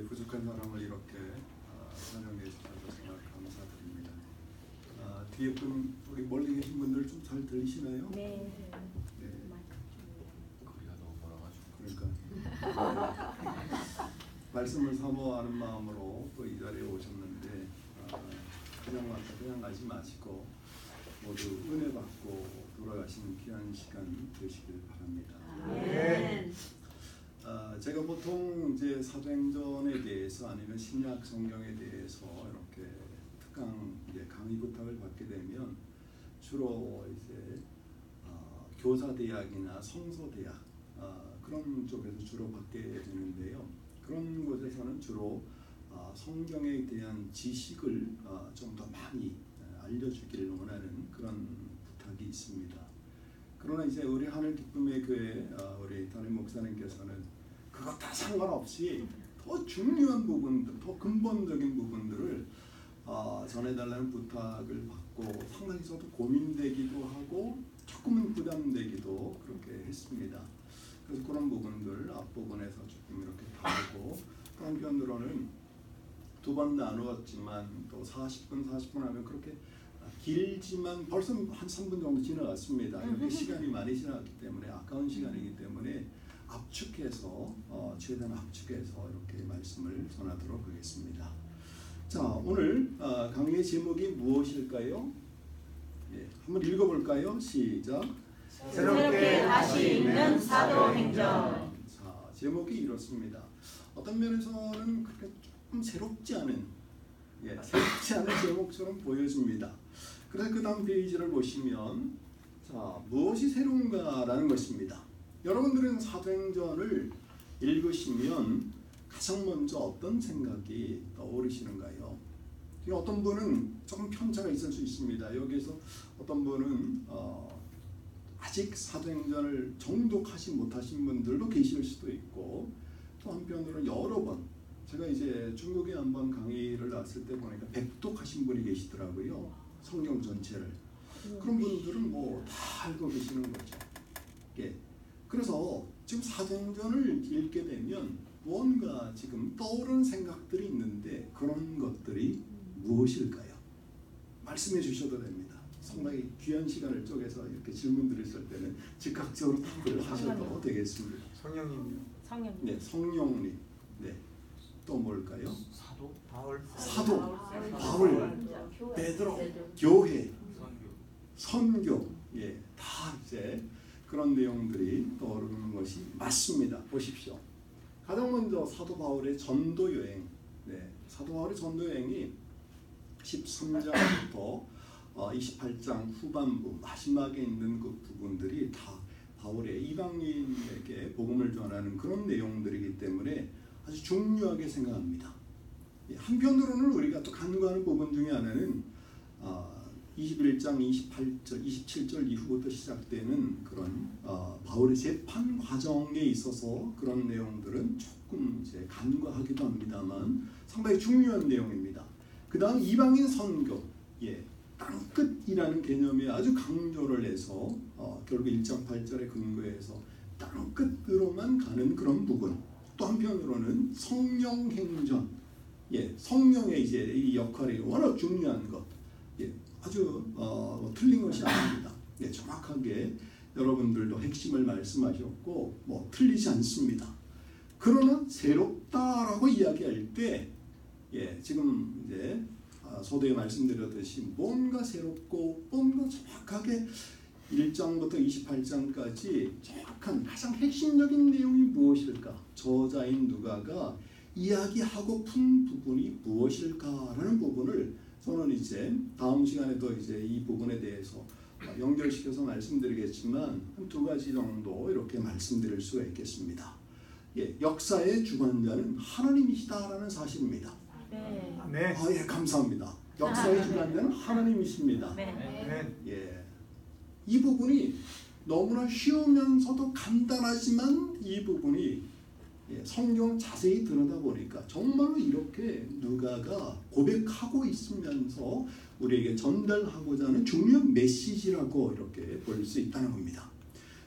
부족한 사람을 이렇게 사랑해 주셔서 정말 감사드립니다. 뒤에 분 우리 멀리 계신 분들 좀 잘 들리시나요? 네. 네. 거리가 너무 멀어가지고. 그러니까 말씀을 사모하는 마음으로 또 이 자리에 오셨는데 그냥 와서 그냥 가지 마시고 모두 은혜 받고 돌아가시는 귀한 시간 되시길 바랍니다. 아멘. 제가 보통 이제 사도행전에 대해서 아니면 신약 성경에 대해서 이렇게 특강 강의 부탁을 받게 되면 주로 이제 교사대학이나 성서대학 그런 쪽에서 주로 받게 되는데요. 그런 곳에서는 주로 성경에 대한 지식을 좀 더 많이 알려주기를 원하는 그런 부탁이 있습니다. 그러나 이제 우리 하늘 기쁨의 교회 우리 담임 목사님께서는 그거 다 상관없이 더 중요한 부분들, 더 근본적인 부분들을 전해달라는 부탁을 받고 상당히 저도 고민되기도 하고 조금은 부담되기도 그렇게 했습니다. 그래서 그런 부분들 앞부분에서 조금 이렇게 다루고 또 한편으로는 두 번 나누었지만 또 40분 하면 그렇게 길지만 벌써 한 3분 정도 지나갔습니다. 이렇게 시간이 많이 지나갔기 때문에 아까운 시간이기 때문에 압축해서 최대한 압축해서 이렇게 말씀을 전하도록 하겠습니다. 자, 오늘 강의의 제목이 무엇일까요? 예, 한번 읽어볼까요? 시작. 새롭게 다시 읽는 사도행전. 자, 제목이 이렇습니다. 어떤 면에서는 그렇게 조금 새롭지 않은 제목처럼 보여집니다. 그래서 그 다음 페이지를 보시면 자, 무엇이 새로운가라는 것입니다. 여러분들은 사도행전을 읽으시면 가장 먼저 어떤 생각이 떠오르시는가요? 어떤 분은 조금 편차가 있을 수 있습니다. 여기서 어떤 분은 아직 사도행전을 정독하지 못하신 분들도 계실 수도 있고 또 한편으로는 여러 번 제가 이제 중국에 한번 강의를 나왔을 때 보니까 백독하신 분이 계시더라고요. 성경 전체를. 그런 분들은 뭐 다 알고 계시는 거죠. 예. 그래서 지금 사도행전을 읽게 되면 뭔가 지금 떠오르는 생각들이 있는데 그런 것들이 무엇일까요? 말씀해 주셔도 됩니다. 상당히 귀한 시간을 쪼개서 이렇게 질문들을 쓸 때는 즉각적으로 답을 하셔도 되겠습니다. 성령님요. 성령. 네, 성령님. 네. 또 뭘까요? 사도 바울. 바울, 베드로, 교회, 선교. 선교, 예, 다 이제 그런 내용들이 떠오르는 것이 맞습니다. 보십시오. 가장 먼저 사도 바울의 전도 여행, 사도 바울의 전도 여행이 13장부터 28장 후반부 마지막에 있는 그 부분들이 다 바울의 이방인에게 복음을 전하는 그런 내용들이기 때문에 아주 중요하게 생각합니다. 한편으로는 우리가 또 간과하는 부분 중에 하나는 21장 27절 이후부터 시작되는 그런 바울의 재판 과정에 있어서 그런 내용들은 조금 이제 간과하기도 합니다만 상당히 중요한 내용입니다. 그 다음 이방인 선교, 땅끝이라는 개념에 아주 강조를 해서 결국 1장 8절에 근거해서 땅끝으로만 가는 그런 부분. 또 한편으로는 성령 행전, 성령의 이제 이 역할이 워낙 중요한 것, 아주 틀린 것이 아닙니다. 정확하게 여러분들도 핵심을 말씀하셨고 뭐 틀리지 않습니다. 그러나 새롭다라고 이야기할 때, 지금 이제 서두에 말씀드렸듯이 뭔가 새롭고 뭔가 정확하게 1장부터 28장까지 정확한 가장 핵심적인 내용이 무엇일까? 저자인 누가가 이야기하고픈 부분이 무엇일까라는 부분을 저는 이제 다음 시간에도 이제 이 부분에 대해서 연결시켜서 말씀드리겠지만 한 두 가지 정도 이렇게 말씀드릴 수가 있겠습니다. 역사의 주관자는 하나님이시다라는 사실입니다. 네. 감사합니다. 역사의 주관자는 하나님이십니다. 네. 이 부분이 너무나 쉬우면서도 간단하지만 이 부분이 성경 자세히 들여다보니까 정말로 이렇게 누가가 고백하고 있으면서 우리에게 전달하고자 하는 중요한 메시지라고 이렇게 볼 수 있다는 겁니다.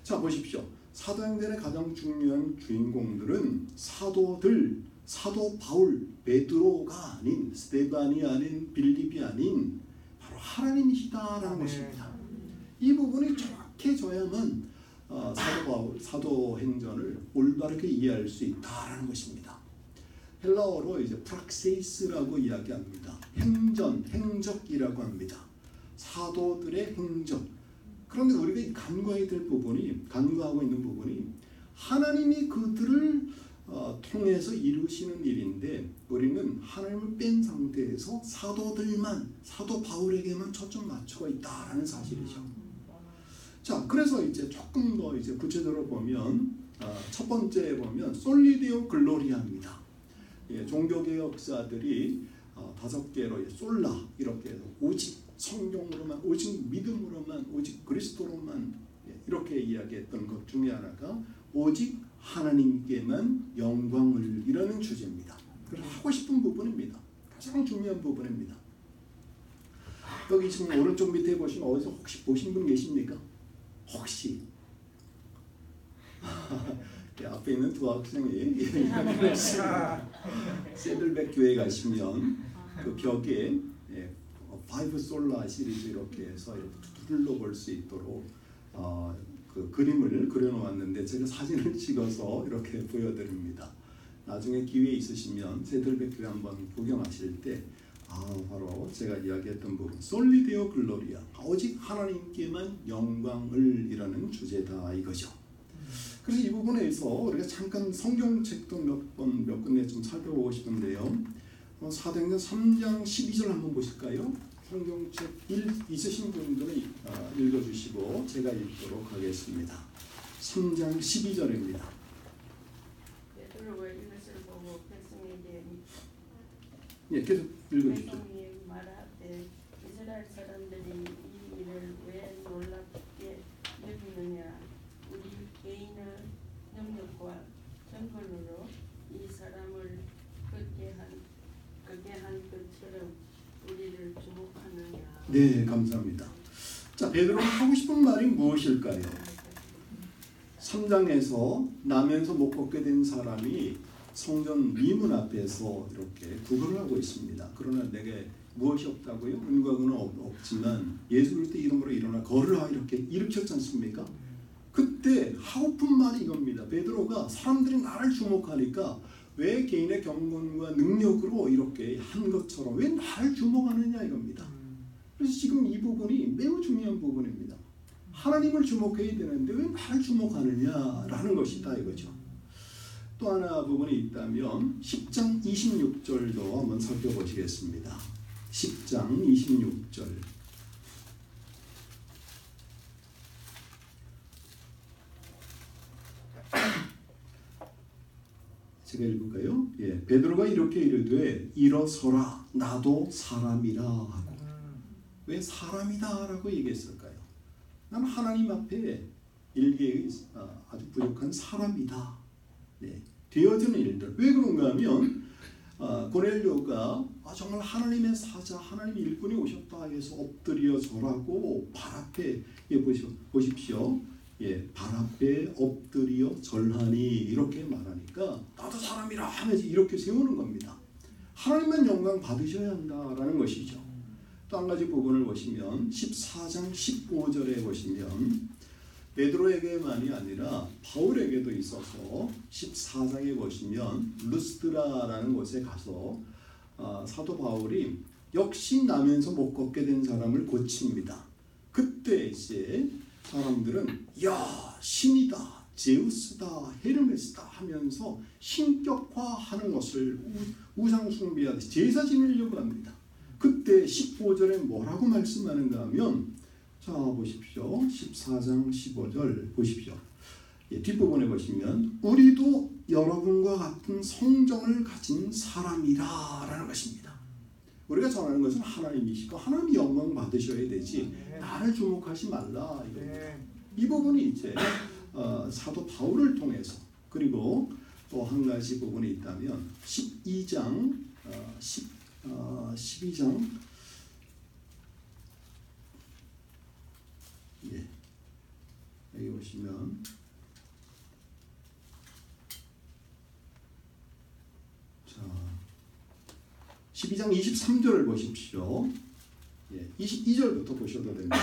자, 보십시오. 사도행전의 가장 중요한 주인공들은 사도들 사도 바울, 베드로가 아닌, 스데반이 아닌, 빌립이 아닌 바로 하나님이시다라는 것입니다. 이 부분이 정확해져야만 사도행전을 올바르게 이해할 수 있다라는 것입니다. 헬라어로 이제 프락세이스라고 이야기합니다. 행전, 행적이라고 합니다. 사도들의 행적. 그런데 우리가 간구하고 있는 부분이 하나님이 그들을 통해서 이루시는 일인데 우리는 하나님을 뺀 상태에서 사도 바울에게만 초점 맞추고 있다라는 사실이죠. 자, 그래서 이제 조금 더 이제 구체적으로 보면 첫 번째 보면 솔리데오 글로리아입니다. 예, 종교개혁자들이 5개로 솔라 이렇게 해서 오직 성경으로만, 오직 믿음으로만, 오직 그리스도로만 이렇게 이야기했던 것 중에 하나가 오직 하나님께만 영광을 이라는 주제입니다. 그래서 하고 싶은 부분입니다. 가장 중요한 부분입니다. 여기 지금 오른쪽 밑에 보시면 어디서 혹시 보신 분 계십니까? 혹시 앞에 있는 두 학생이 세들백 교회 가시면 그 벽에 파이브 솔라 시리즈 이렇게 해서 둘러볼 수 있도록 그 그림을 그려놓았는데 제가 사진을 찍어서 이렇게 보여드립니다. 나중에 기회 있으시면 세들백 교회 한번 구경하실 때 바로 제가 이야기했던 부분 솔리데오 글로리아 오직 하나님께만 영광을 이라는 주제다 이거죠. 그래서 이 부분에서 우리가 잠깐 성경책도 몇 군데 좀 살펴보고 싶은데요. 사도행전 3장 12절 한번 보실까요? 성경책 있으신 분들은 읽어주시고 제가 읽도록 하겠습니다. 3장 12절입니다. 베드로가 이것을 보고 백성에게 계속 읽어주시죠. 백성이 말하되 이스라엘 사람들이 이 일을 왜 놀랍게 여기느냐. 우리 개인의 능력과 정권으로 이 사람을 걷게 한 것처럼 우리를 주목하느냐. 네, 감사합니다. 자, 베드로가 하고 싶은 말이 무엇일까요? 3장에서 나면서 못 걷게 된 사람이 성전 미문 앞에서 이렇게 구걸을 하고 있습니다. 그러나 내게 무엇이 없다고요? 은과 금은 없지만 예수 그리스도 이름으로 일어나 걸으라 이렇게 일으켰지 않습니까? 그때 하고픈 말이 이겁니다. 베드로가 사람들이 나를 주목하니까 왜 개인의 경건과 능력으로 이렇게 한 것처럼 왜 나를 주목하느냐 이겁니다. 그래서 지금 이 부분이 매우 중요한 부분입니다. 하나님을 주목해야 되는데 왜 나를 주목하느냐라는 것이다 이거죠. 또 하나 부분이 있다면 10장 26절도 한번 살펴보시겠습니다. 10장 26절 제가 읽을까요? 베드로가 이렇게 이르되 일어서라 나도 사람이라 하고 왜 사람이다 라고 얘기했을까요? 나는 하나님 앞에 일개의 아주 부족한 사람이다. 되어지는 일들. 왜 그런가 하면 고넬료가 정말 하나님의 사자, 하나님의 일꾼이 오셨다 해서 엎드려 절하고 발 앞에 보십시오. 발 앞에 엎드려 절하니 이렇게 말하니까 나도 사람이라 하면서 이렇게 세우는 겁니다. 하나님만 영광 받으셔야 한다라는 것이죠. 또 한 가지 부분을 보시면 14장 15절에 보시면 베드로에게만이 아니라 바울에게도 있어서 14장에 보시면 루스드라라는 곳에 가서 사도 바울이 역시 나면서 못 걷게 된 사람을 고칩니다. 그때 이제 사람들은 야 신이다 제우스다 헤르메스다 하면서 신격화하는 것을 우상 숭배하듯이 제사 지내려고 합니다. 그때 15절에 뭐라고 말씀하는가 하면 자 보십시오. 14장 15절 보십시오. 뒷부분에 보시면 우리도 여러분과 같은 성정을 가진 사람이라 라는 것입니다. 우리가 전하는 것은 하나님이시고 하나님 영광 받으셔야 되지 나를 주목하지 말라 이겁니다. 이 부분이 이제 사도 바울을 통해서 그리고 또 한 가지 부분이 있다면 12장 12장 여기 보시면 12장 23절을 보십시오. 22절부터 보셔도 됩니다.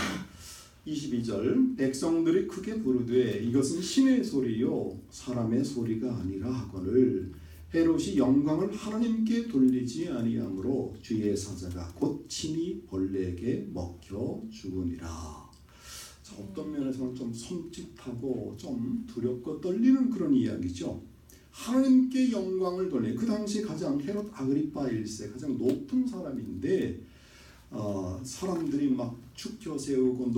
22절 백성들이 크게 부르되 이것은 신의 소리요 사람의 소리가 아니라 하거늘 헤롯이 영광을 하나님께 돌리지 아니하므로 주의 사자가 곧 친히 벌레에게 먹혀 죽으니라. 자, 어떤 면에서는 좀 섬찟하고 좀 두렵고 떨리는 그런 이야기죠. 하나님께 영광을 돌리, 그 당시 가장 헤롯 아그리파 1세 가장 높은 사람인데 사람들이 막 축혀 세우고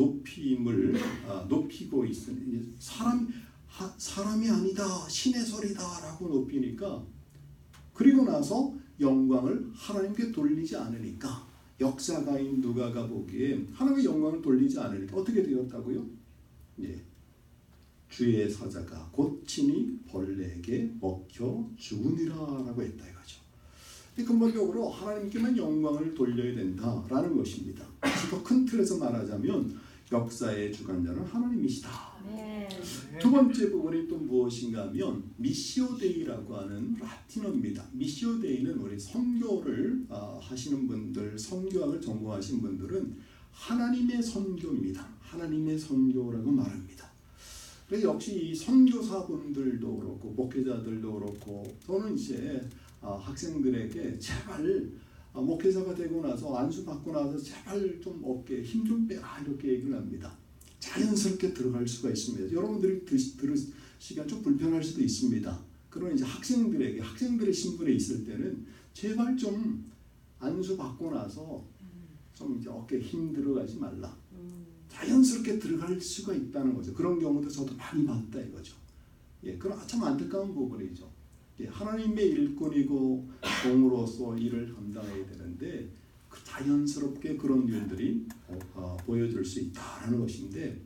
높이고 있으니 사람이 아니다 신의 소리다라고 높이니까, 그리고 나서 영광을 하나님께 돌리지 않으니까, 역사가인 누가가 보기에 하나님의 영광을 돌리지 않으니까 어떻게 되었다고요? 주의 사자가 곧 친히 벌레에게 먹혀 죽으니라라고 했다 이거죠. 근본적으로 하나님께만 영광을 돌려야 된다라는 것입니다. 더 큰 틀에서 말하자면 역사의 주관자는 하나님이시다. 네. 두 번째 부분이 또 무엇인가 하면 미시오 데이라고 하는 라틴어입니다. 미시오 데이는 우리 선교를 하시는 분들, 선교학을 전공하신 분들은 하나님의 선교입니다. 하나님의 선교라고 말합니다. 그래서 역시 이 선교사분들도 그렇고 목회자들도 그렇고, 저는 이제 학생들에게 제발 목회자가 되고 나서 안수 받고 나서 제발 좀 어깨에 힘 좀 빼라 이렇게 얘기를 합니다. 자연스럽게 들어갈 수가 있습니다. 여러분들이 들으시기가 좀 불편할 수도 있습니다. 그러나 이제 학생들의 신분에 있을 때는 제발 좀 안수 받고 나서 좀 이제 어깨에 힘 들어가지 말라. 자연스럽게 들어갈 수가 있다는 거죠. 그런 경우도 저도 많이 봤다 이거죠. 그럼 참 안타까운 부분이죠. 하나님의 일꾼이고 종으로서 일을 감당해야 되는데 자연스럽게 그런 일들이 보여줄 수 있다는 것인데,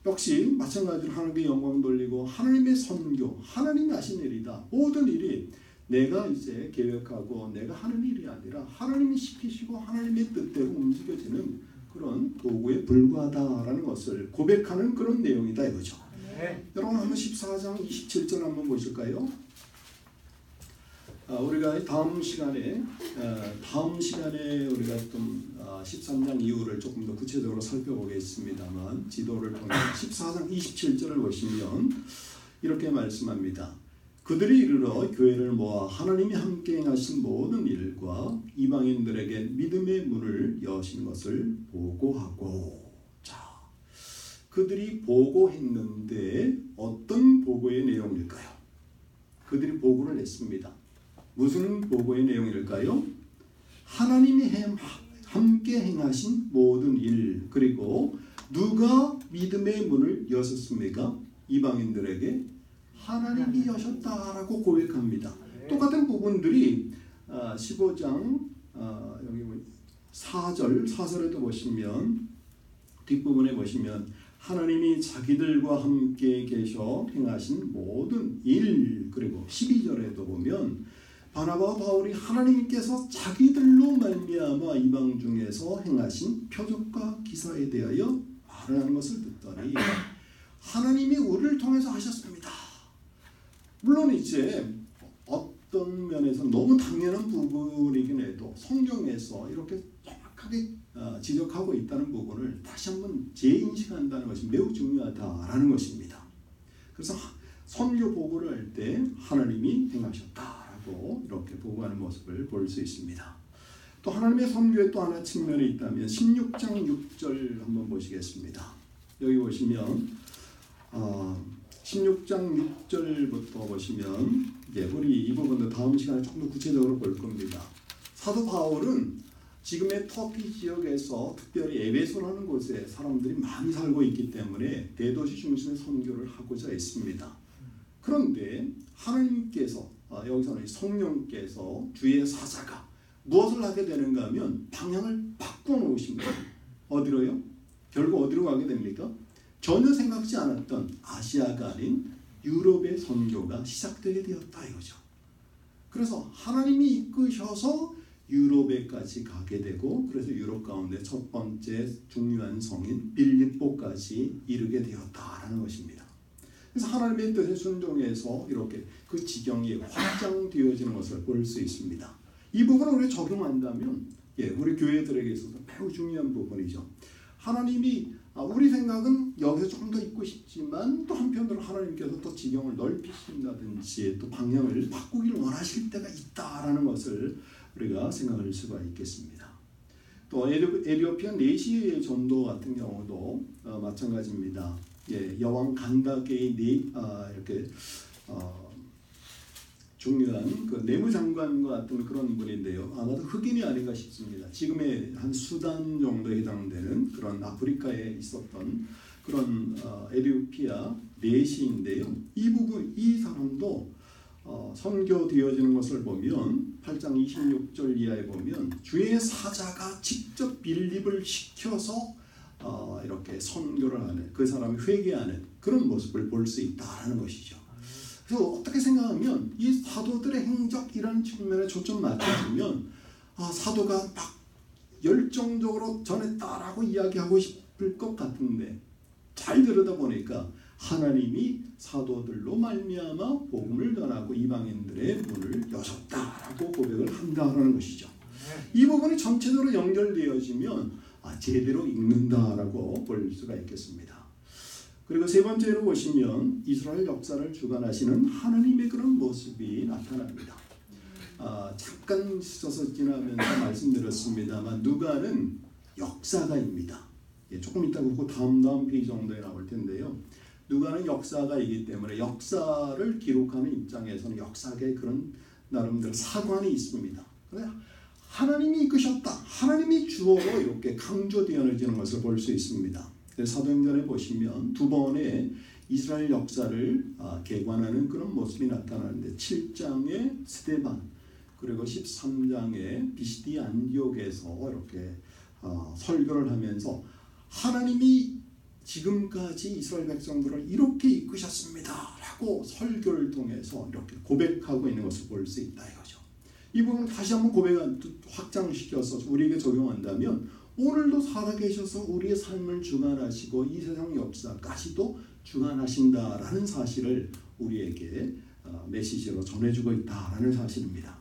역시 마찬가지로 하나님께 영광 돌리고 하나님의 선교, 하나님이 하신 일이다. 모든 일이 내가 이제 계획하고 내가 하는 일이 아니라 하나님이 시키시고 하나님의 뜻대로 움직여지는 그런 도구에 불과하다라는 것을 고백하는 그런 내용이다 이거죠. 네. 여러분 한번 14장 27절 한번 보실까요? 우리가 다음 시간에 우리가 좀 13장 이후를 조금 더 구체적으로 살펴보겠습니다만, 지도를 통해 14장 27절을 보시면 이렇게 말씀합니다. 그들이 이르러 교회를 모아 하나님이 함께 행하신 모든 일과 이방인들에게 믿음의 문을 여신 것을 보고하고. 자, 그들이 보고했는데 어떤 보고의 내용일까요? 그들이 보고를 했습니다. 무슨 보고의 내용일까요? 하나님이 함께 행하신 모든 일, 그리고 누가 믿음의 문을 여셨습니까? 이방인들에게 하나님이 여셨다라고 고백합니다. 똑같은 부분들이 15장 여기 4절에도 보시면, 뒷부분에 보시면 하나님이 자기들과 함께 계셔 행하신 모든 일, 그리고 12절에도 보면 바나바와 바울이 하나님께서 자기들로 말미암아 이방 중에서 행하신 표적과 기사에 대하여 말하는 것을 듣더니 하나님이 우리를 통해서 하셨습니다. 물론 이제 어떤 면에서 너무 당연한 부분이긴 해도 성경에서 이렇게 정확하게 지적하고 있다는 부분을 다시 한번 재인식한다는 것이 매우 중요하다라는 것입니다. 그래서 선교 보고를 할 때 하나님이 행하셨다라고 이렇게 보고하는 모습을 볼 수 있습니다. 또 하나님의 선교에 또 하나 측면이 있다면 16장 6절 한번 보시겠습니다. 여기 보시면 16장 6절부터 보시면 우리 이 부분도 다음 시간에 조금 더 구체적으로 볼 겁니다. 사도 바울은 지금의 터키 지역에서 특별히 에베소라는 곳에 사람들이 많이 살고 있기 때문에 대도시 중심의 선교를 하고자 했습니다. 그런데 하나님께서 여기서는 성령께서 주의 사자가 무엇을 하게 되는가 하면 방향을 바꿔 놓으십니다. 어디로요? 결국 어디로 가게 됩니까? 전혀 생각지 않았던 아시아가 아닌 유럽의 선교가 시작되게 되었다 이거죠. 그래서 하나님이 이끄셔서 유럽에까지 가게 되고, 그래서 유럽 가운데 첫 번째 중요한 성인 빌립보까지 이르게 되었다라는 것입니다. 그래서 하나님의 뜻에 순종해서 이렇게 그 지경이 확장되어지는 것을 볼 수 있습니다. 이 부분을 우리 적용한다면 우리 교회들에게 있어서 매우 중요한 부분이죠. 하나님이 우리 생각은 여기서 조금 더 있고 싶지만 또 한편으로 하나님께서 또 지경을 넓히신다든지 또 방향을 바꾸기를 원하실 때가 있다라는 것을 우리가 생각할 수가 있겠습니다. 또 에티오피아 내시의 전도 같은 경우도 마찬가지입니다. 여왕 간다게의 이렇게 중요한 그 내무장관과 같은 그런 분인데요. 아마도 흑인이 아닌가 싶습니다. 지금의 한 수단 정도에 해당되는 그런 아프리카에 있었던 그런 에티오피아 내시인데요. 이 사람도 선교되어지는 것을 보면 8장 26절 이하에 보면 주의 사자가 직접 빌립을 시켜서 이렇게 선교를 하는, 그 사람이 회개하는 그런 모습을 볼 수 있다는 것이죠. 그래서 어떻게 생각하면 이 사도들의 행적이라는 측면에 초점 맞춰주면 사도가 막 열정적으로 전했다라고 이야기하고 싶을 것 같은데 잘 들여다보니까 하나님이 사도들로 말미암아 복음을 전하고 이방인들의 문을 여셨다라고 고백을 한다는 것이죠. 이 부분이 전체적으로 연결되어지면 제대로 읽는다라고 볼 수가 있겠습니다. 그리고 세 번째로 보시면 이스라엘 역사를 주관하시는 하나님의 그런 모습이 나타납니다. 잠깐 스쳐서 지나면서 말씀드렸습니다만 누가는 역사가입니다. 조금 이따 그 다음 페이지 정도에 나올 텐데요. 누가는 역사가이기 때문에 역사를 기록하는 입장에서는 역사계의 그런 나름대로 사관이 있습니다. 하나님이 이끄셨다, 하나님이 주어로 이렇게 강조되어지는 것을 볼 수 있습니다. 사도행전에 보시면 두 번의 이스라엘 역사를 개관하는 그런 모습이 나타나는데 7장에 스데반 그리고 13장에 비시디 안디옥에서 이렇게 설교를 하면서 하나님이 지금까지 이스라엘 백성들을 이렇게 이끄셨습니다 라고 설교를 통해서 이렇게 고백하고 있는 것을 볼 수 있다 이거죠. 이 부분 다시 한번 확장시켜서 우리에게 적용한다면 오늘도 살아계셔서 우리의 삶을 주관하시고 이 세상 역사까지도 주관하신다라는 사실을 우리에게 메시지로 전해주고 있다라는 사실입니다.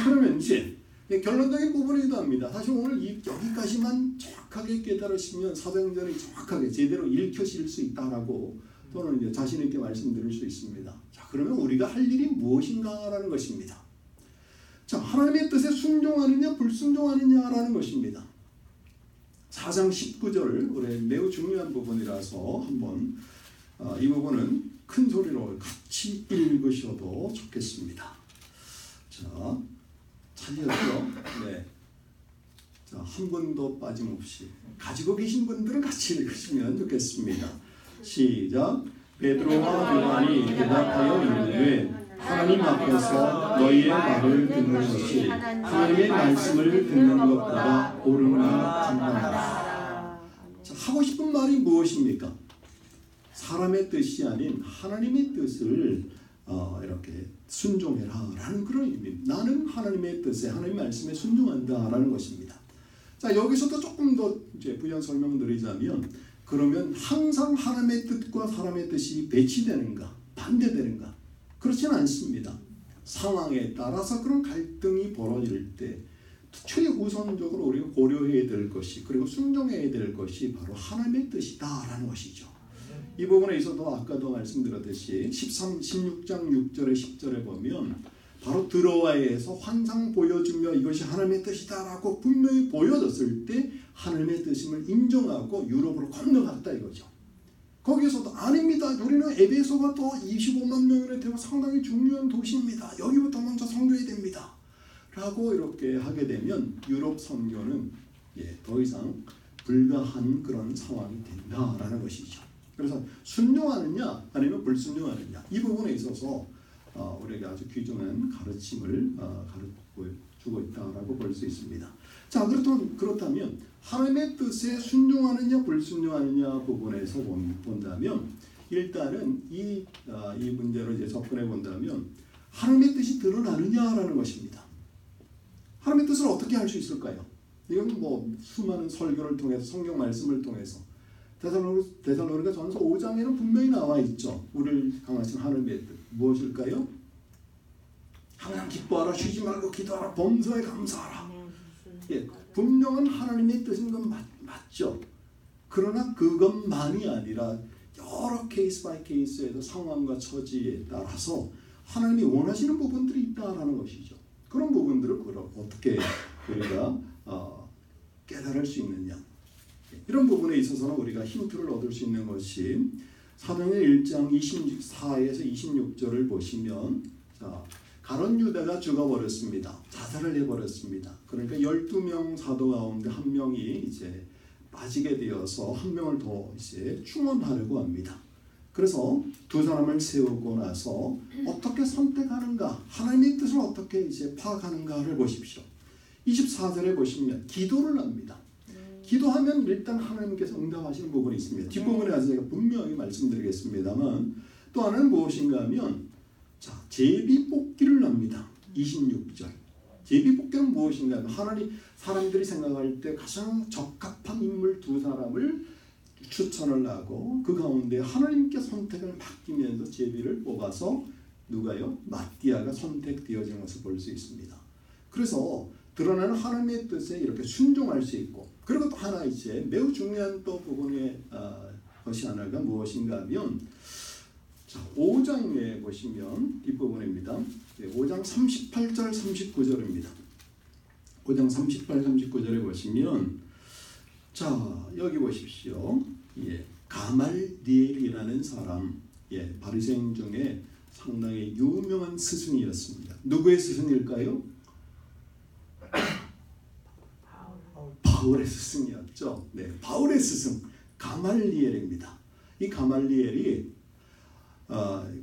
그러면 이제 결론적인 부분이기도 합니다. 사실 오늘 여기까지만 정확하게 깨달으시면 사도행전이 정확하게 제대로 읽혀질 수 있다라고 또는 이제 자신 있게 말씀드릴 수 있습니다. 자, 그러면 우리가 할 일이 무엇인가라는 것입니다. 자, 하나님의 뜻에 순종하느냐 불순종하느냐라는 것입니다. 4장 19절을 우리 매우 중요한 부분이라서 한번 이 부분은 큰 소리로 같이 읽으셔도 좋겠습니다. 자, 찾으셨죠? 네. 자, 한 분도 빠짐없이 가지고 계신 분들은 같이 읽으시면 좋겠습니다. 시작. 베드로와 요한이 대답하여 이르되 하나님 앞에서 너희의 말을 듣는 것이 하나님의 말씀을 듣는 것보다 옳으나 간단하다. 자, 하고 싶은 말이 무엇입니까? 사람의 뜻이 아닌 하나님의 뜻을 이렇게 순종해라 라는 그런 의미입니다. 나는 하나님의 뜻에 하나님의 말씀에 순종한다 라는 것입니다. 자, 여기서도 조금 더 이제 부연 설명드리자면 그러면 항상 하나님의 뜻과 사람의 뜻이 배치되는가 반대되는가? 그렇지는 않습니다. 상황에 따라서 그런 갈등이 벌어질 때 최우선적으로 우리가 고려해야 될 것이 그리고 순종해야 될 것이 바로 하나님의 뜻이다라는 것이죠. 이 부분에 있어서 아까도 말씀드렸듯이 16장 6절에 10절에 보면 바로 드로아에서 환상 보여주며 이것이 하나님의 뜻이다라고 분명히 보여졌을 때 하나님의 뜻임을 인정하고 유럽으로 건너갔다 이거죠. 거기에서도 아닙니다. 우리는 에베소가 또 25만 명이 되고 상당히 중요한 도시입니다. 여기부터 먼저 선교해야 됩니다. 라고 이렇게 하게 되면 유럽 선교는 더 이상 불가한 그런 상황이 된다라는 것이죠. 그래서 순종하느냐 아니면 불순종하느냐 이 부분에 있어서 우리에게 아주 귀중한 가르침을 주고 있다라고 볼 수 있습니다. 자, 그렇다면 하나님의 뜻에 순종하느냐 불순종하느냐 부분에서 본다면 일단은 이 문제로 이제 접근해 본다면 하나님의 뜻이 드러나느냐라는 것입니다. 하나님의 뜻을 어떻게 알 수 있을까요? 이건 뭐 수많은 설교를 통해서 성경 말씀을 통해서 데살로니가 전서 5장에는 분명히 나와 있죠. 우리를 강하신 하나님의 뜻 무엇일까요? 항상 기뻐하라, 쉬지 말고 기도하라, 범사에 감사하라. 무슨 예, 분명한 하나님의 뜻인 건 맞죠. 그러나 그것만이 아니라 여러 케이스 바이 케이스에서 상황과 처지에 따라서 하나님이 원하시는 부분들이 있다라는 것이죠. 그런 부분들을 그럼 어떻게 우리가 깨달을 수 있느냐. 이런 부분에 있어서는 우리가 힌트를 얻을 수 있는 것이 사도행전 1장 24에서 26절을 보시면, 자, 가룟 유다가 죽어버렸습니다. 자살을 해버렸습니다. 그러니까 12명 사도 가운데 한 명이 이제 빠지게 되어서 한 명을 더 이제 충원하려고 합니다. 그래서 두 사람을 세우고 나서 어떻게 선택하는가, 하나님의 뜻을 어떻게 이제 파악하는가를 보십시오. 24절에 보시면 기도를 합니다. 기도하면 일단 하나님께서 응답하시는 부분이 있습니다. 뒷부분에 와서 제가 분명히 말씀드리겠습니다만, 또 하나는 무엇인가 하면, 자, 제비뽑기를 합니다. 26절. 제비뽑기는 무엇인가 하면, 하나님, 사람들이 생각할 때 가장 적합한 인물 두 사람을 추천을 하고 그 가운데 하나님께 선택을 맡기면서 제비를 뽑아서 누가요? 마띠아가 선택되어진 것을 볼 수 있습니다. 그래서 드러나는 하나님의 뜻에 이렇게 순종할 수 있고, 그리고 또 하나 이제 매우 중요한 또 부분의 것이 하나가 무엇인가 하면, 자, 5장에 보시면 뒷부분입니다. 5장 38절 39절입니다. 5장 38, 39절에 보시면, 자, 여기 보십시오. 예, 가말리엘이라는 사람, 예, 바리새인 중에 상당히 유명한 스승이었습니다. 누구의 스승일까요? 바울의 스승이었죠. 네, 바울의 스승 가말리엘입니다. 이 가말리엘이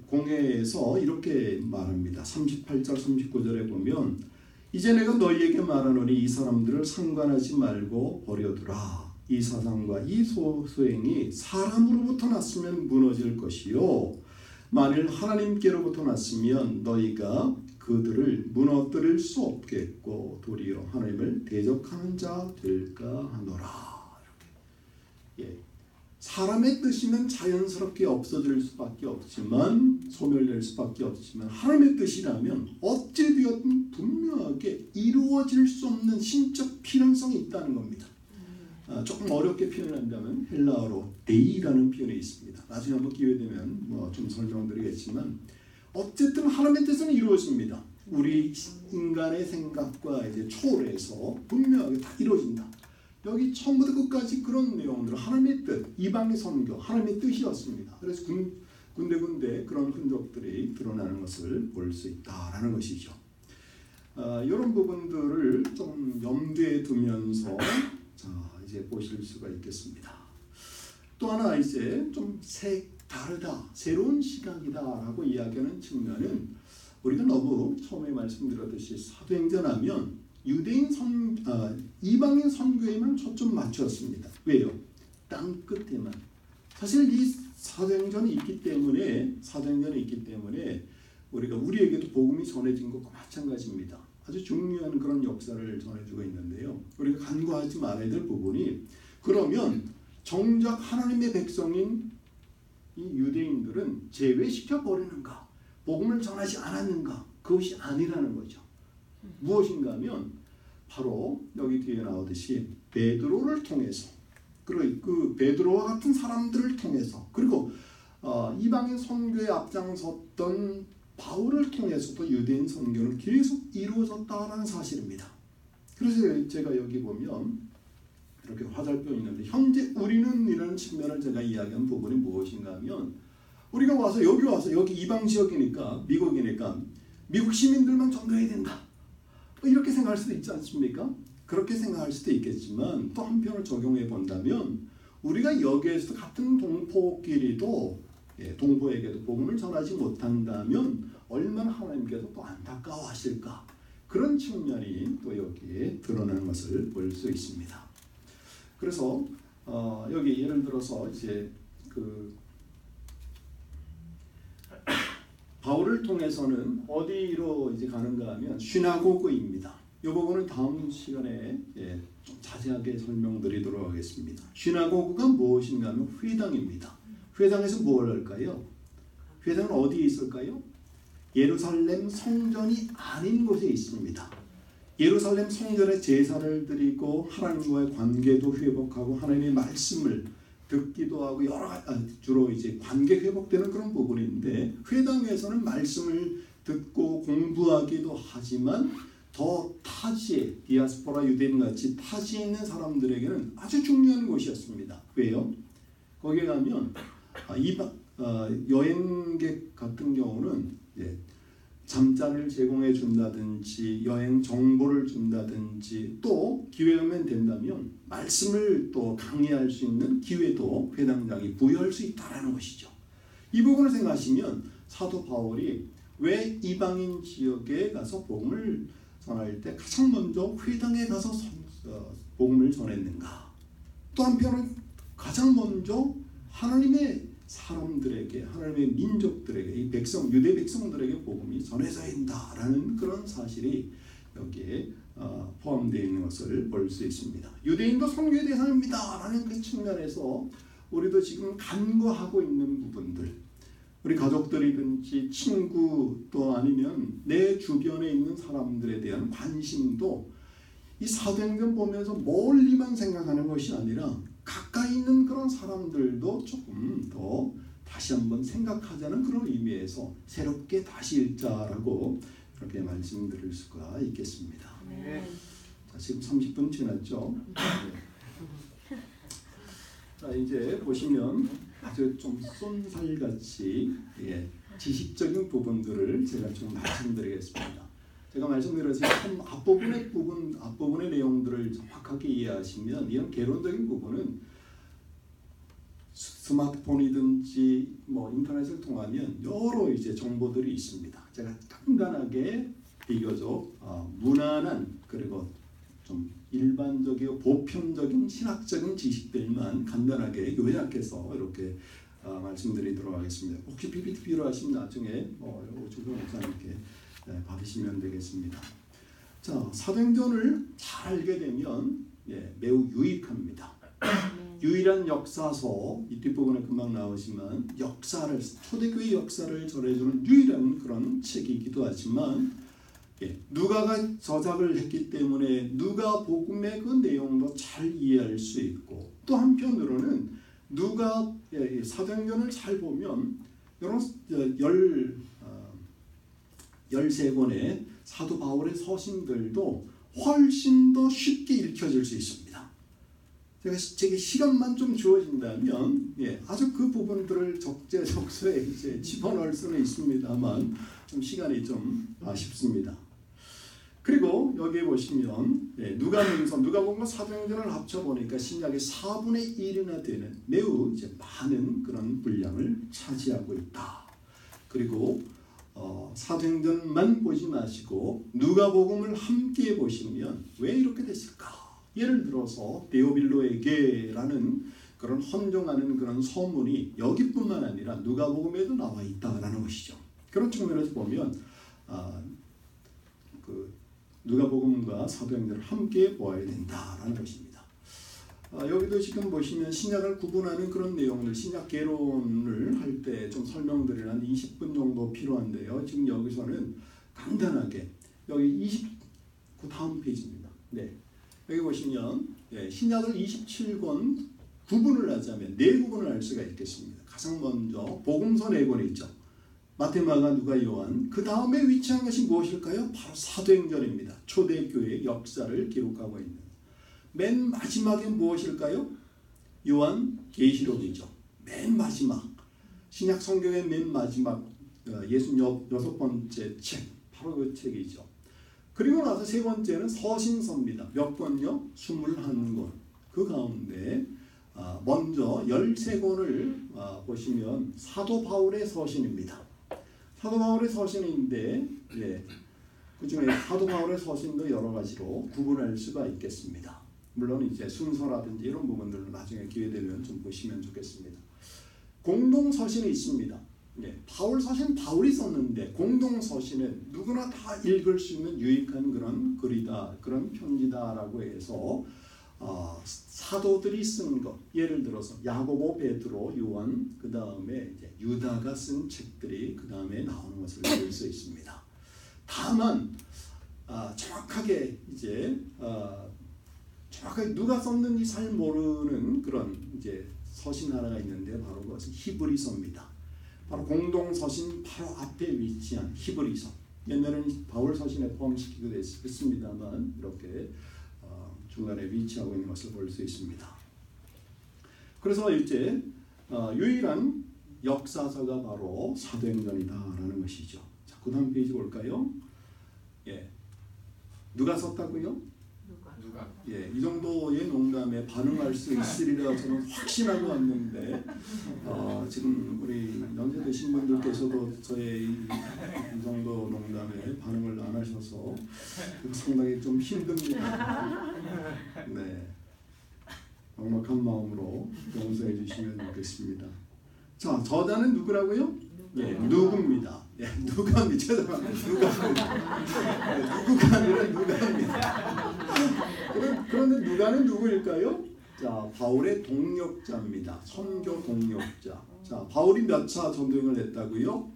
공회에서 이렇게 말합니다. 38절 39절에 보면, 이제 내가 너희에게 말하노니 이 사람들을 상관하지 말고 버려두라. 이 사상과 이 소행이 사람으로부터 났으면 무너질 것이요, 만일 하나님께로부터 났으면 너희가 그들을 무너뜨릴 수 없겠고 도리어 하나님을 대적하는 자 될까 하노라. 예, 사람의 뜻이면 자연스럽게 없어질 수밖에 없지만, 소멸될 수밖에 없지만, 하나님의 뜻이라면 어찌되었든 분명하게 이루어질 수 없는 신적 필연성이 있다는 겁니다. 조금 어렵게 표현한다면 헬라어로 데이라는 표현이 있습니다. 나중에 한번 기회 되면 좀 설명드리겠지만, 어쨌든 하나님의 뜻은 이루어집니다. 우리 인간의 생각과 이제 초월해서 분명하게 다 이루어진다. 여기 처음부터 끝까지 그런 내용들, 하나님의 뜻, 이방의 선교, 하나님의 뜻이었습니다. 그래서 군데군데 그런 흔적들이 드러나는 것을 볼 수 있다라는 것이죠. 이런 부분들을 좀 염두에 두면서 자, 이제 보실 수가 있겠습니다. 또 하나 이제 좀 다르다, 새로운 시각이다라고 이야기하는 측면은, 우리가 너무 처음에 말씀드렸듯이 사도행전하면 유대인 이방인 선교에만 초점 맞췄습니다. 왜요? 땅 끝에만. 사실 이 사도행전이 있기 때문에 우리가 우리에게도 복음이 전해진 것과 마찬가지입니다. 아주 중요한 그런 역사를 전해주고 있는데요. 우리가 간과하지 말아야 될 부분이, 그러면 정작 하나님의 백성인 이 유대인들은 제외시켜 버리는가? 복음을 전하지 않았는가? 그것이 아니라는 거죠. 무엇인가 하면 바로 여기 뒤에 나오듯이 베드로를 통해서, 그리고 그 베드로와 같은 사람들을 통해서, 그리고 이방인 선교에 앞장섰던 바울을 통해서도 유대인 선교는 계속 이루어졌다라는 사실입니다. 그래서 제가 여기 보면 이렇게 화살표 있는데, 현재 우리는 이라는 측면을 제가 이야기한 부분이 무엇인가 하면, 우리가 여기 이방 지역이니까, 미국이니까 미국 시민들만 전도해야 된다, 이렇게 생각할 수도 있지 않습니까? 그렇게 생각할 수도 있겠지만, 또 한편을 적용해 본다면 우리가 여기에서 같은 동포끼리도 동포에게도 복음을 전하지 못한다면 얼마나 하나님께서 또 안타까워하실까, 그런 측면이 또 여기에 드러나는 것을 볼 수 있습니다. 그래서 여기 예를 들어서 이제 바울을 통해서는 어디로 이제 가는가 하면 시나고그입니다. 이 부분은 다음 시간에 좀 자세하게 설명드리도록 하겠습니다. 시나고그가 무엇인가 하면 회당입니다. 회당에서 뭘 할까요? 회당은 어디에 있을까요? 예루살렘 성전이 아닌 곳에 있습니다. 예루살렘 성전에 제사를 드리고 하나님과의 관계도 회복하고 하나님의 말씀을 듣기도 하고 여러 가지 주로 이제 관계 회복되는 그런 부분인데, 회당에서는 말씀을 듣고 공부하기도 하지만 더 타지에 디아스포라 유대인 같이 타지에 있는 사람들에게는 아주 중요한 곳이었습니다. 왜요? 거기에 가면 여행객 같은 경우는 잠자리를 제공해 준다든지 여행 정보를 준다든지 또 기회가 된다면 말씀을 또 강의할 수 있는 기회도 회당장이 부여할 수 있다는 것이죠. 이 부분을 생각하시면 사도 바울이 왜 이방인 지역에 가서 복음을 전할 때 가장 먼저 회당에 가서 복음을 전했는가? 또 한편은 가장 먼저 하나님의 사람들에게, 하나님의 민족들에게, 이 백성, 유대 백성들에게 복음이 전해져야 한다라는 그런 사실이 여기에 포함되어 있는 것을 볼 수 있습니다. 유대인도 선교의 대상입니다라는 그 측면에서 우리도 지금 간과하고 있는 부분들, 우리 가족들이든지 친구 또 아니면 내 주변에 있는 사람들에 대한 관심도 이 사도행전 보면서 멀리만 생각하는 것이 아니라 가까이 있는 그런 사람들도 조금 더 다시 한번 생각하자는 그런 의미에서 새롭게 다시 읽자라고 그렇게 말씀드릴 수가 있겠습니다. 네. 자, 지금 30분 지났죠? 네. 자, 이제 보시면 아주 좀 쏜살같이 지식적인 부분들을 제가 좀 말씀드리겠습니다. 제가 말씀드렸지만 앞부분의 내용들을 정확하게 이해하시면 이런 개론적인 부분은 스마트폰이든지 뭐 인터넷을 통하면 여러 이제 정보들이 있습니다. 제가 간단하게 비교적 무난한 그리고 좀 일반적이고 보편적인 신학적인 지식들만 간단하게 요약해서 이렇게 말씀드리도록 하겠습니다. 혹시 PPT 필요하시면 나중에 오주근 목사님께 받으시면 되겠습니다. 자, 사도행전을 잘 알게 되면 매우 유익합니다. 유일한 역사서, 이 뒷부분에 금방 나오지만 역사를, 초대교회 역사를 전해주는 유일한 그런 책이기도 하지만 누가가 저작을 했기 때문에 누가복음의 그 내용도 잘 이해할 수 있고, 또 한편으로는 누가 사도행전을 잘 보면 이런 13권의 사도 바울의 서신들도 훨씬 더 쉽게 읽혀질 수 있습니다. 제게 시간만 좀 주어진다면 아주 그 부분들을 적재적소에 이제 집어넣을 수는 있습니다만 좀 시간이 좀 아쉽습니다. 그리고 여기 보시면 누가복음과 사도행전을 합쳐보니까 신약의 4분의 1이나 되는 매우 이제 많은 그런 분량을 차지하고 있다. 그리고 사도행전만 보지 마시고 누가복음을 함께 보시면 왜 이렇게 됐을까? 예를 들어서 데오빌로에게라는 그런 헌정하는 그런 서문이 여기뿐만 아니라 누가복음에도 나와 있다라는 것이죠. 그런 측면에서 보면 그 누가복음과 사도행전을 함께 보아야 된다라는 것입니다. 여기도 지금 보시면 신약을 구분하는 그런 내용들, 신약 개론을 할 때 좀 설명드리는 한 20분 정도 필요한데요. 지금 여기서는 간단하게 여기 그 다음 페이지입니다. 여기 보시면 신약을 27권 구분을 하자면 4구분을 할 수가 있겠습니다. 가장 먼저 복음서 4권이 있죠. 마태, 마가, 누가, 요한. 그 다음에 위치한 것이 무엇일까요? 바로 사도행전입니다. 초대교회의 역사를 기록하고 있는. 맨 마지막에 무엇일까요? 요한 계시록이죠. 맨 마지막. 신약 성경의 맨 마지막 66번째 책. 바로 그 책이죠. 그리고 나서 세 번째는 서신서입니다. 몇 권요? 21권. 그 가운데 먼저 13권을 보시면 사도 바울의 서신입니다. 사도 바울의 서신인데 그 중에 사도 바울의 서신도 여러 가지로 구분할 수가 있겠습니다. 물론 이제 순서라든지 이런 부분들을 나중에 기회 되면 좀 보시면 좋겠습니다. 공동 서신이 있습니다. 바울 서신 바울이 썼는데 공동 서신은 누구나 다 읽을 수 있는 유익한 그런 글이다, 그런 편지다라고 해서 사도들이 쓴 것, 예를 들어서 야고보, 베드로, 요한, 그 다음에 유다가 쓴 책들이 그 다음에 나오는 것을 볼 수 있습니다. 다만 정확하게 정확하게 누가 썼는지 잘 모르는 그런 서신 하나가 있는데 바로 그것은 히브리서입니다. 바로 공동 서신 바로 앞에 위치한 히브리서. 옛날에는 바울 서신에 포함시키기도 했습니다만 이렇게 중간에 위치하고 있는 것을 볼 수 있습니다. 그래서 유일한 역사서가 바로 사도행전이다라는 것이죠. 자, 그 다음 페이지 볼까요? 예, 누가 썼다고요? 누가? 예, 이 정도의 농담에 반응할 수 있으리라 저는 확신하고 왔는데 지금 우리 연세되신 분들께서도 저의 이 정도 농담에 반응을 안 하셔서 상당히 좀 힘듭니다. 네, 막막한 마음으로 용서해 주시면 좋겠습니다. 자, 저자는 누구라고요? 예, 누구입니다. 예, 누가입니다. 죄송합니다. 누가입니다. 누구가 아니라 누가입니다. 그런데 누가는 누구일까요? 자, 바울의 동역자입니다. 선교 동역자. 자, 바울이 몇 차 전도행을 했다고요?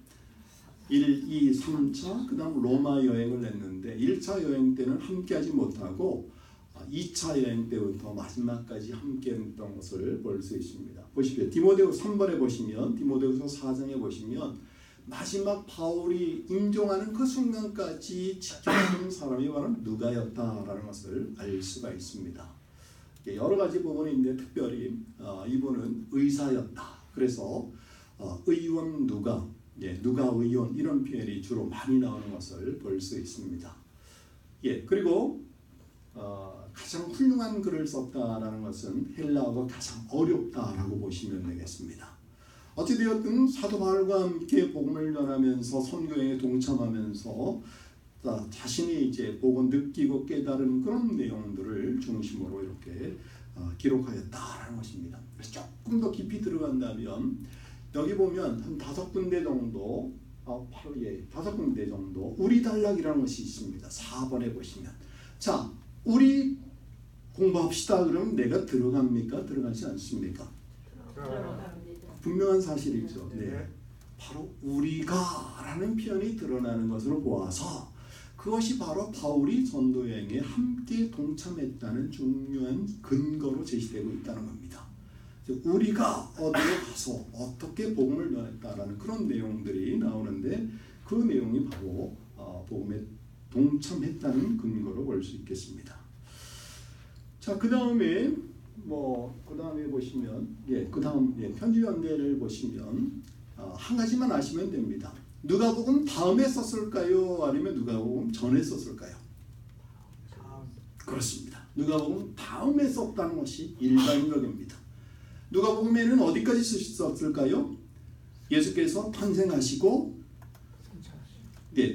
1, 2, 3차, 그 다음 로마 여행을 했는데 1차 여행 때는 함께하지 못하고 2차 여행 때부터 마지막까지 함께 했던 것을 볼 수 있습니다. 보십시오. 디모데후서 3번에 보시면, 디모데후서 4장에 보시면 마지막 바울이 임종하는 그 순간까지 지켜준 사람이 바로 누가였다라는 것을 알 수가 있습니다. 여러 가지 부분이 있는데 특별히 이분은 의사였다. 그래서 의원 누가, 누가 의원 이런 표현이 주로 많이 나오는 것을 볼 수 있습니다. 예, 그리고 가장 훌륭한 글을 썼다라는 것은 헬라어가 가장 어렵다라고 보시면 되겠습니다. 어찌되었든 사도 바울과 함께 복음을 전하면서 선교행에 동참하면서 자신이 복을 느끼고 깨달은 그런 내용들을 중심으로 이렇게 기록하였다라는 것입니다. 그래서 조금 더 깊이 들어간다면 여기 보면 한 5군데 정도, 5군데 정도 우리 단락이라는 것이 있습니다. 4번에 보시면, 자, 우리 공부합시다 그러면 내가 들어갑니까? 들어가지 않습니까? 들어갑니다. 분명한 사실이죠. 네. 바로 우리가라는 표현이 드러나는 것으로 보아서 그것이 바로 바울이 전도여행에 함께 동참했다는 중요한 근거로 제시되고 있다는 겁니다. 우리가 어디에 가서 어떻게 복음을 전했다라는 그런 내용들이 나오는데 그 내용이 바로 복음에 동참했다는 근거로 볼 수 있겠습니다. 자, 그 다음에 보시면, 편지 연대를 보시면 한 가지만 아시면 됩니다. 누가복음 다음에 썼을까요? 아니면 누가복음 전에 썼을까요? 그렇습니다. 누가복음 다음에 썼다는 것이 일반적입니다. 누가복음에는 어디까지 썼을까요? 예수께서 탄생하시고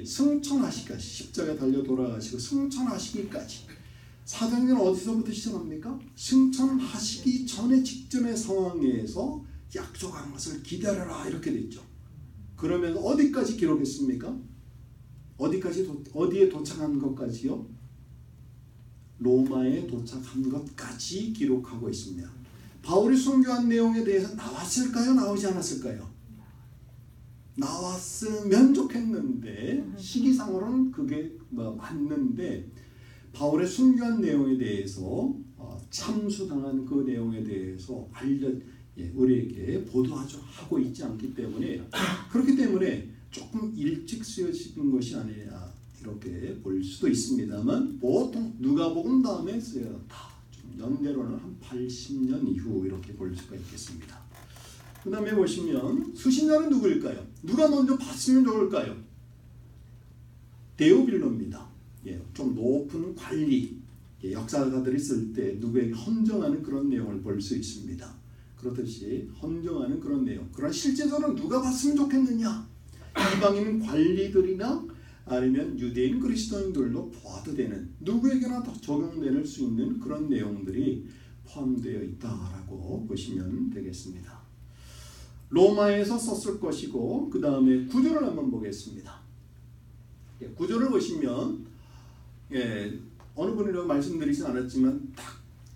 승천하시기까지, 십자가에 달려 돌아가시고 승천하시기까지. 사도행전은 어디서부터 시작합니까? 승천하시기 전에 직전의 상황에서 약속한 것을 기다려라 이렇게 됐죠. 그러면 어디까지 기록했습니까? 어디에 도착한 것까지요? 로마에 도착한 것까지 기록하고 있습니다. 바울이 순교한 내용에 대해서 나왔을까요? 나오지 않았을까요? 나왔으면 좋겠는데 시기상으로는 그게 맞는데 바울의 순교한 내용에 대해서 참수당한 그 내용에 대해서 우리에게 보도하고 있지 않기 때문에 그렇기 때문에 조금 일찍 쓰여진 것이 아니냐 이렇게 볼 수도 있습니다만 보통 누가복음 다음에 쓰였다. 좀 연대로는 한 80년 이후 이렇게 볼 수가 있겠습니다. 그 다음에 보시면 수신자는 누구일까요? 누가 먼저 봤으면 좋을까요? 데오빌로입니다. 좀 높은 관리, 역사가들이 쓸 때 누구에게 헌정하는 그런 내용을 볼 수 있습니다. 그렇듯이 헌정하는 그런 내용. 그러나 실제적으로 누가 봤으면 좋겠느냐? 이방인 관리들이나 아니면 유대인 그리스도인들도 봐도 되는 누구에게나 더 적용될 수 있는 그런 내용들이 포함되어 있다라고 보시면 되겠습니다. 로마에서 썼을 것이고 그 다음에 구조를 한번 보겠습니다. 구조를 보시면 어느 분이라고 말씀드리지 않았지만 딱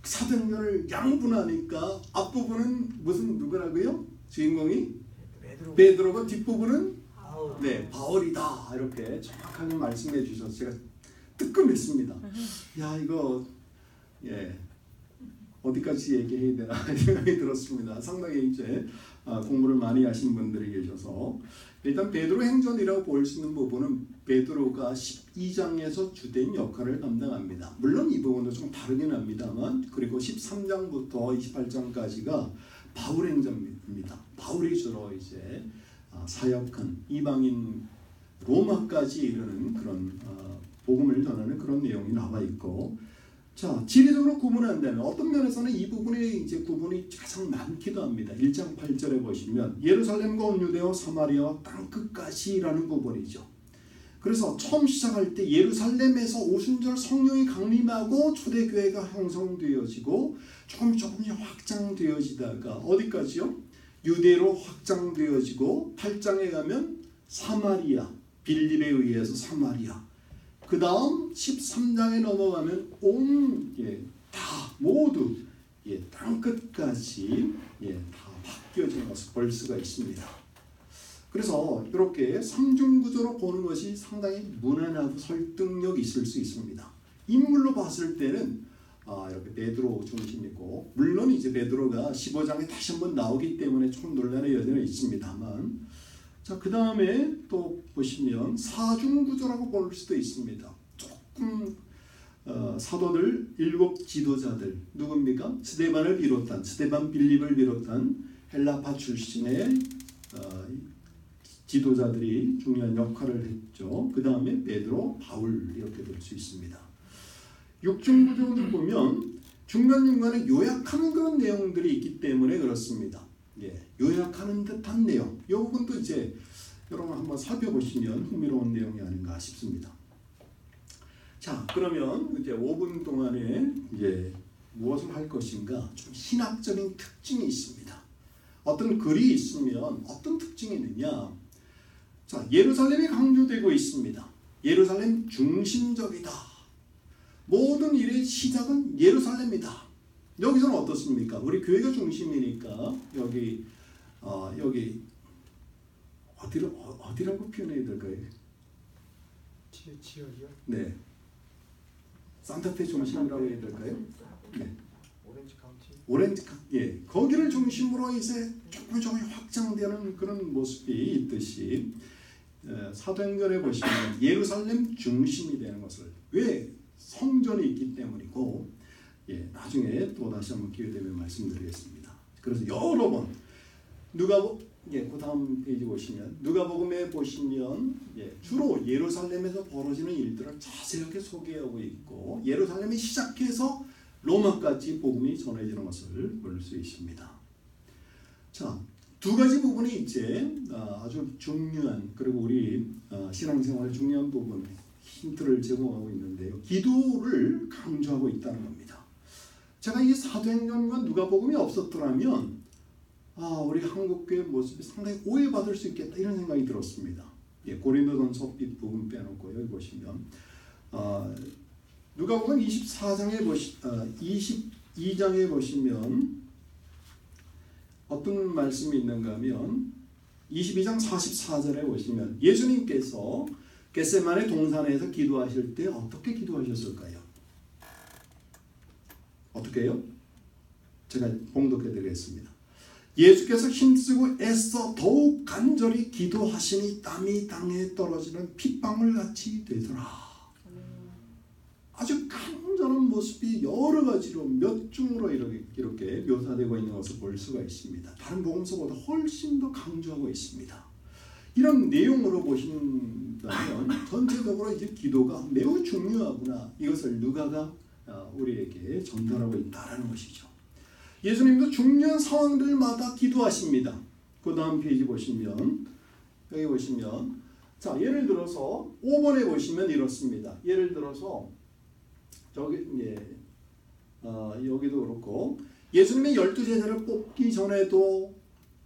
사도행전을 양분하니까 앞부분은 무슨 누구라고요? 주인공이 베드로. 베드로고 뒷부분은 바울. 네, 바울이다. 이렇게 정확하게 말씀해 주셔서 제가 뜨끔했습니다. 야, 이거 어디까지 얘기해야 되나 생각이 들었습니다. 상당히 이제 공부를 많이 하신 분들이 계셔서 일단 베드로 행전이라고 볼 수 있는 부분은 베드로가 12장에서 주된 역할을 감당합니다. 물론 이 부분도 좀 다르긴 합니다만, 그리고 13장부터 28장까지가 바울 행전입니다. 바울이 주로 이제 사역한 이방인 로마까지 이르는 그런 복음을 전하는 그런 내용이 나와 있고, 자, 지리적으로 구분한다면 어떤 면에서는 이 부분이 이제 구분이 가장 많기도 합니다. 1장 8절에 보시면 예루살렘과 온 유대와 사마리아와 땅끝까지라는 부분이죠. 그래서 처음 시작할 때 예루살렘에서 오순절 성령이 강림하고 초대교회가 형성되어지고 조금씩 확장되어지다가 어디까지요? 유대로 확장되어지고 8장에 가면 사마리아, 빌립에 의해서 사마리아, 그 다음 13장에 넘어가면 다 모두 땅끝까지 다 바뀌어진 것을 볼 수가 있습니다. 그래서 이렇게 삼중구조로 보는 것이 상당히 무난하고 설득력이 있을 수 있습니다. 인물로 봤을 때는 이렇게 베드로 중심이고, 물론 이제 베드로가 15장에 다시 한번 나오기 때문에 좀 논란의 여지는 있습니다만, 자, 그 다음에 또 보시면 사중구조라고 볼 수도 있습니다. 조금 사도들 7 지도자들 누굽니까? 스데반을 비롯한 스데반 빌립을 비롯한 헬라파 출신의 지도자들이 중요한 역할을 했죠. 그 다음에 베드로, 바울 이렇게 볼 수 있습니다. 육중구조를 보면 중간중간에 요약하는 그런 내용들이 있기 때문에 그렇습니다. 요약하는 듯한 내용, 이 부분도 이제 여러분 한번 살펴보시면 흥미로운 내용이 아닌가 싶습니다. 자, 그러면 이제 5분 동안에 이제 무엇을 할 것인가, 좀 신학적인 특징이 있습니다. 어떤 글이 있으면 어떤 특징이 있느냐? 자, 예루살렘이 강조되고 있습니다. 예루살렘 중심적이다. 모든 일의 시작은 예루살렘이다. 여기서는 어떻습니까? 우리 교회가 중심이니까 여기 어디라고 표현해야 될까요? 지역이요? 네, 산타페 중심이라고 해야 될까요? 네, 오렌지 카운티. 거기를 중심으로 이제 조금 확장되는 그런 모습이 있듯이 사도행전에 보시면 예루살렘 중심이 되는 것을, 왜? 성전이 있기 때문이고, 나중에 또 다시 한번 기회 되면 말씀드리겠습니다. 그래서 여러 번 그 다음 페이지 보시면 누가복음에 보시면 주로 예루살렘에서 벌어지는 일들을 자세하게 소개하고 있고, 예루살렘이 시작해서 로마까지 복음이 전해지는 것을 볼 수 있습니다. 자, 두 가지 부분이 이제 아주 중요한, 그리고 우리 신앙생활의 중요한 부분, 힌트를 제공하고 있는데요. 기도를 강조하고 있다는 겁니다. 제가 이 사도행전과 누가복음이 없었더라면 우리 한국교회 모습이 상당히 오해받을 수 있겠다, 이런 생각이 들었습니다. 고린도전서 부분 빼놓고 여기 보시면 누가복음 22장에 보시면 어떤 말씀이 있는가 하면 22장 44절에 보시면 예수님께서 겟세마네 동산에서 기도하실 때 어떻게 기도하셨을까요? 어떻게 해요? 제가 봉독해 드리겠습니다. 예수께서 힘쓰고 애써 더욱 간절히 기도하시니 땀이 땅에 떨어지는 핏방울 같이 되더라. 아주 간절한 모습이 여러 가지로 몇 중으로 이렇게 묘사되고 있는 것을 볼 수가 있습니다. 다른 복음서보다 훨씬 더 강조하고 있습니다. 이런 내용으로 보신다면 전체적으로 이제 기도가 매우 중요하구나, 이것을 누가가 우리에게 전달하고 있다라는 것이죠. 예수님도 중요한 상황들마다 기도하십니다. 그 다음 페이지 보시면, 여기 보시면, 자, 예를 들어서 5번에 보시면 이렇습니다. 예를 들어서 여기도 그렇고, 예수님의 12제자를 뽑기 전에도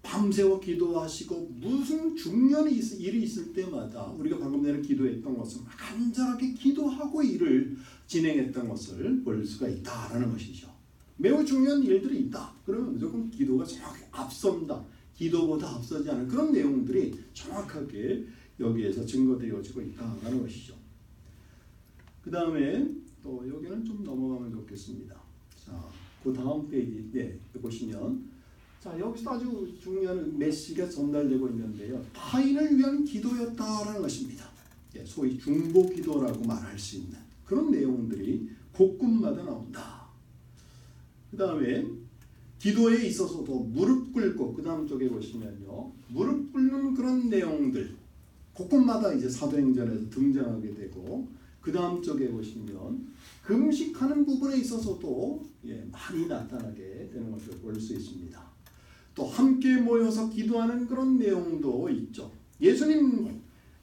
밤새워 기도하시고, 무슨 중요한 일이 있을 때마다 우리가 방금 전에 기도했던 것은 간절하게 기도하고 일을 진행했던 것을 볼 수가 있다라는 것이죠. 매우 중요한 일들이 있다. 그러면 무조건 기도가 정확히 앞선다. 기도보다 앞서지 않은 그런 내용들이 정확하게 여기에서 증거되어지고 있다는 것이죠. 그 다음에 또 여기는 좀 넘어가면 좋겠습니다. 자, 그 다음 페이지 보시면 자, 여기서 아주 중요한 메시지가 전달되고 있는데요. 타인을 위한 기도였다라는 것입니다. 소위 중보 기도라고 말할 수 있는 그런 내용들이 곳곳마다 나온다. 그 다음에 기도에 있어서도 무릎 꿇고 그 다음 쪽에 보시면요. 무릎 꿇는 그런 내용들 곳곳마다 이제 사도행전에서 등장하게 되고 그 다음 쪽에 보시면 금식하는 부분에 있어서도 많이 나타나게 되는 것을 볼 수 있습니다. 또 함께 모여서 기도하는 그런 내용도 있죠.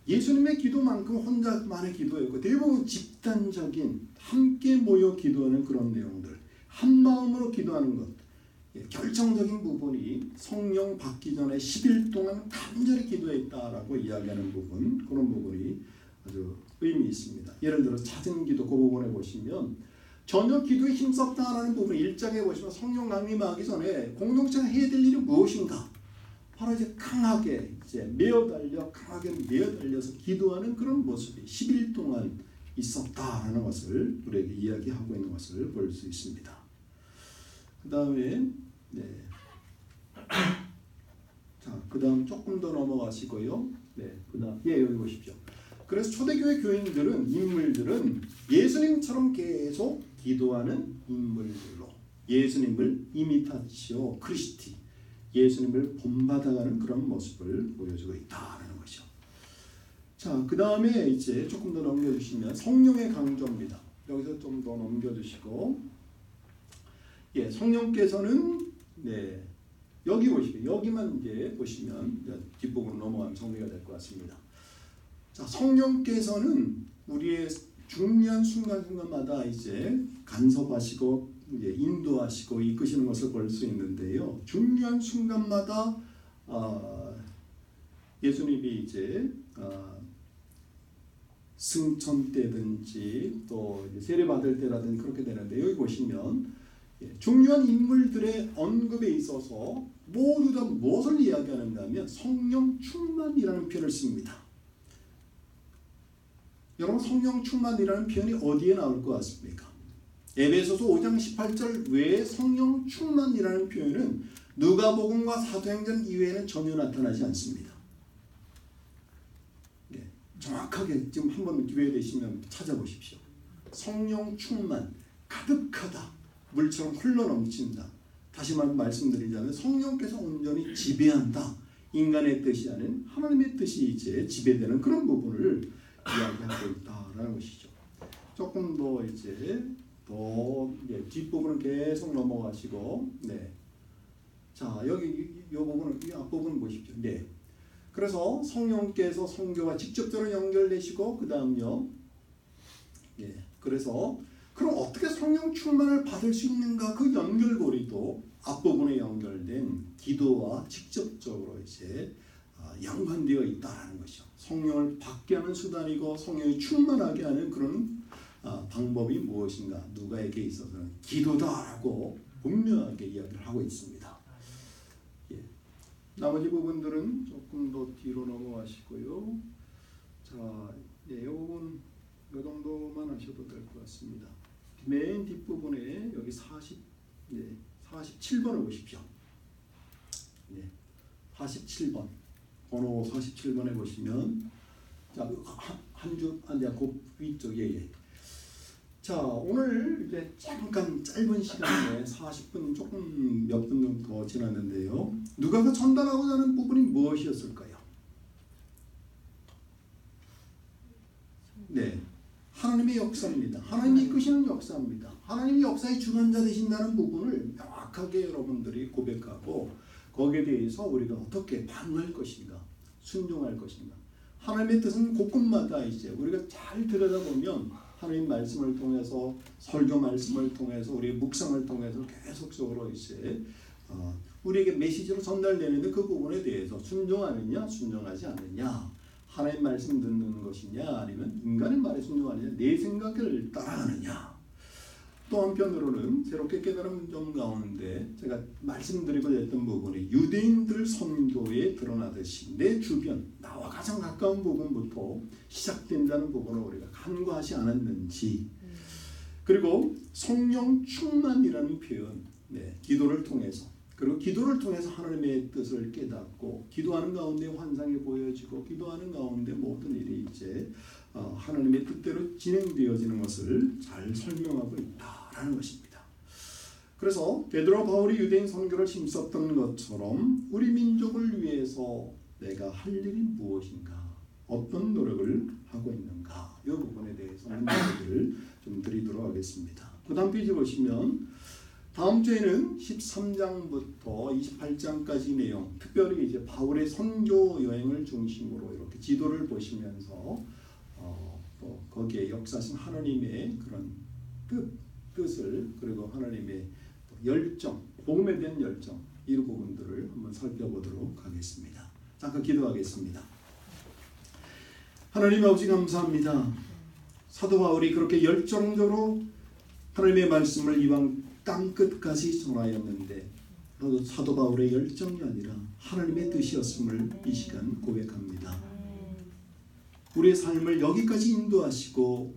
예수님의 기도만큼 혼자만의 기도였고 대부분 집단적인 함께 모여 기도하는 그런 내용들, 한 마음으로 기도하는 것, 결정적인 부분이 성령 받기 전에 10일 동안 간절히 기도했다라고 이야기하는 부분, 그런 부분이 아주 의미 있습니다. 예를 들어 찾은 기도 그 부분에 보시면 전혀 기도에 힘썼다라는 부분 1장에 보시면 성령 강림하기 전에 공동체가 해야 될 일이 무엇인가? 바로 이제 강하게 강하게 매어 달려서 기도하는 그런 모습이 10일 동안 있었다라는 것을 우리에게 이야기하고 있는 것을 볼 수 있습니다. 그 다음에 자, 그 다음 조금 더 넘어가시고요. 그다음 여기 보십시오. 그래서 초대교회 교인들은 인물들은 예수님처럼 계속 기도하는 인물들로 예수님을 이미타치오 크리스티 예수님을 본받아가는 그런 모습을 보여주고 있다는 것이죠. 자, 그 다음에 이제 조금 더 넘겨주시면 성령의 강조입니다. 여기서 좀 더 넘겨주시고 성령께서는 여기 보시면 여기만 이제 보시면 뒷부분 넘어가면 정리가 될 것 같습니다. 자, 성령께서는 우리의 중요한 순간순간마다 이제 간섭하시고 인도하시고 이끄시는 것을 볼 수 있는데요. 중요한 순간마다 예수님이 이제 승천 때든지 또 세례 받을 때라든지 그렇게 되는데 여기 보시면 중요한 인물들의 언급에 있어서 모두 다 무엇을 이야기하는가 하면 성령 충만이라는 표현을 씁니다. 여러분 성령 충만이라는 표현이 어디에 나올 것 같습니까? 에베소서 5장 18절 외에 성령 충만이라는 표현은 누가복음과 사도행전 이외에는 전혀 나타나지 않습니다. 정확하게 지금 한번 기회 되시면 찾아보십시오. 성령 충만, 가득하다, 물처럼 흘러넘친다. 다시 말씀드리자면 성령께서 온전히 지배한다. 인간의 뜻이 아닌 하나님의 뜻이 이제 지배되는 그런 부분을 이야기하고 있다라는 것이죠. 조금 더 이제 뒷부분은 계속 넘어가시고 자, 여기 이 부분은 이 앞부분 보십시오. 그래서 성령께서 성교와 직접적으로 연결되시고 그 다음요. 그래서 그럼 어떻게 성령 충만을 받을 수 있는가? 그 연결고리도 앞부분에 연결된 기도와 직접적으로 이제 연관되어 있다라는 것이죠. 성령을 받게 하는 수단이고 성령이 충만하게 하는 그런 방법이 무엇인가? 누가에게 있어서는 기도다라고 분명하게 이야기를 하고 있습니다. 나머지 부분들은 조금 더 뒤로 넘어가시고요. 자, 이 부분 이 정도만 하셔도 될 것 같습니다. 맨 뒷부분에 여기 47번을 보십시오. 47번 번호 47번에 보시면 자, 그 위쪽에 자, 오늘 이제 잠깐 짧은 시간에 40분 조금 몇 분 정도 지났는데요. 누가가 전달하고자 하는 부분이 무엇이었을까요? 하나님의 역사입니다. 하나님이 이끄시는 역사입니다. 하나님이 역사의 주관자 되신다는 부분을 명확하게 여러분들이 고백하고 거기에 대해서 우리가 어떻게 반응할 것인가, 순종할 것인가. 하나님의 뜻은 곳곳마다 이제 우리가 잘 들여다보면 하나님 말씀을 통해서 설교 말씀을 통해서 우리의 묵상을 통해서 계속적으로 이제 우리에게 메시지로 전달되는데 그 부분에 대해서 순종하느냐 순종하지 않느냐 하나님 말씀 듣는 것이냐 아니면 인간의 말에 순종하느냐 내 생각을 따라가느냐 또 한편으로는 새롭게 깨달은 점 가운데 제가 말씀드리고 했던 부분이 유대인들 선교에 드러나듯이 내 주변 나와 가장 가까운 부분부터 시작된다는 부분을 우리가 간과하지 않았는지, 그리고 성령 충만이라는 표현, 기도를 통해서, 그리고 기도를 통해서 하나님의 뜻을 깨닫고 기도하는 가운데 환상이 보여지고 기도하는 가운데 모든 일이 이제 하나님의 뜻대로 진행되어지는 것을 잘 설명하고 있다라는 것입니다. 그래서 베드로 바울이 유대인 선교를 힘썼던 것처럼 우리 민족을 위해서 내가 할 일이 무엇인가, 어떤 노력을 하고 있는가, 이 부분에 대해서 문제를 좀 드리도록 하겠습니다. 그 다음 페이지 보시면 다음 주에는 13장부터 28장까지 내용, 특별히 이제 바울의 선교 여행을 중심으로 이렇게 지도를 보시면서 또 거기에 역사하신 하나님의 그런 뜻을, 그리고 하나님의 열정, 복음에 대한 열정, 이 부분들을 한번 살펴보도록 하겠습니다. 잠깐 기도하겠습니다. 하나님 아버지 감사합니다. 사도 바울이 그렇게 열정적으로 하나님의 말씀을 이방 땅끝까지 전하였는데 사도 바울의 열정이 아니라 하나님의 뜻이었음을 이 시간 고백합니다. 우리의 삶을 여기까지 인도하시고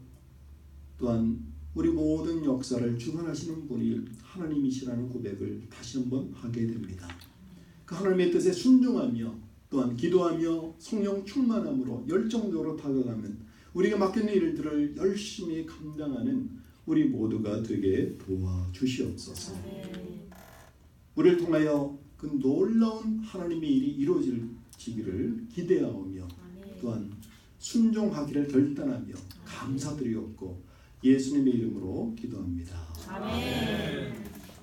또한 우리 모든 역사를 주관하시는 분이 하나님이시라는 고백을 다시 한번 하게 됩니다. 그 하나님의 뜻에 순종하며 또한 기도하며 성령 충만함으로 열정적으로 다가가면 우리가 맡겨진 일들을 열심히 감당하는 우리 모두가 되게 도와주시옵소서. 우리를 통하여 그 놀라운 하나님의 일이 이루어지기를 기대하오며 또한 순종하기를 결단하며 감사드리옵고 예수님의 이름으로 기도합니다. 아멘.